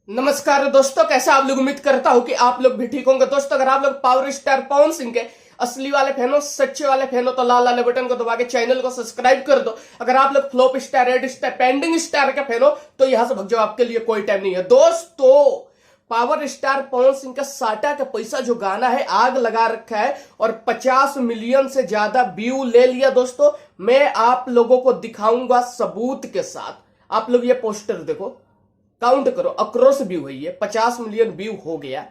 नमस्कार दोस्तों, कैसे आप लोग। उम्मीद करता हूं कि आप लोग भी ठीक होंगे। दोस्तों, अगर आप लोग पावर स्टार पवन सिंह के असली वाले फैन हो, सच्चे वाले फैन हो, तो लाल वाले बटन को दबा के चैनल को सब्सक्राइब कर दो। अगर आप लोग flop star, red star, pending star के फैन हो तो यहां से भग जाओ, आपके लिए कोई टाइम नहीं है। दोस्तों, पावर स्टार पवन सिंह का साटा का पैसा जो गाना है आग लगा रखा है और 50 मिलियन से ज्यादा व्यू ले लिया। दोस्तों, मैं आप लोगों को दिखाऊंगा सबूत के साथ। आप लोग ये पोस्टर देखो, काउंट करो, अक्रॉस व्यू है ये, 50 मिलियन व्यू हो गया।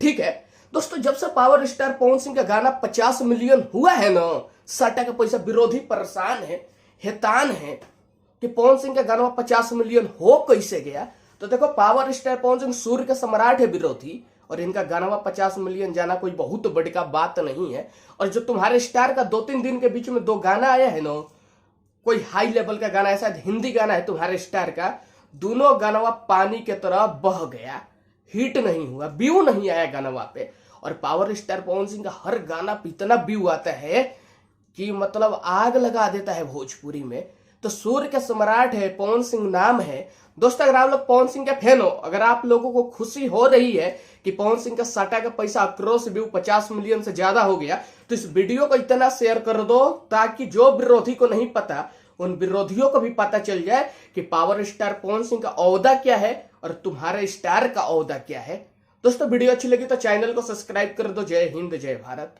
ठीक है दोस्तों, जब से पावर स्टार पवन सिंह का गाना 50 मिलियन हुआ है ना, साटा का पैसा विरोधी परेशान है, हैतान है कि पवन सिंह का गाना 50 मिलियन हो कैसे गया। तो देखो, पावर स्टार पवन सिंह सूर्य के सम्राट है विरोधी, और इनका गाना 50 मिलियन जाना कोई बहुत बड़ी का बात नहीं है। और जो तुम्हारे स्टार का 2-3 दिन के बीच में 2 गाना आया है ना, कोई हाई लेवल का गाना है, शायद हिंदी गाना है तुम्हारे स्टार का, दोनों गानवा पानी के तरह बह गया, हिट नहीं हुआ, व्यू नहीं आया गानवा पे। और पावर स्टार पवन सिंह का हर गाना पे इतना व्यू आता है कि मतलब आग लगा देता है भोजपुरी में। तो सूर्य के सम्राट है, पवन सिंह नाम है। दोस्तों, अगर आप लोग पवन सिंह के फैन हो, अगर आप लोगों को खुशी हो रही है कि पवन सिंह का साटा का पैसा अक्रॉस व्यू 50 मिलियन से ज्यादा हो गया, तो इस वीडियो को इतना शेयर कर दो ताकि जो विरोधी को नहीं पता, उन विरोधियों को भी पता चल जाए कि पावर स्टार पवन सिंह का ओहदा क्या है और तुम्हारे स्टार का ओहदा क्या है। दोस्तों, वीडियो अच्छी लगी तो चैनल को सब्सक्राइब कर दो। जय हिंद, जय भारत।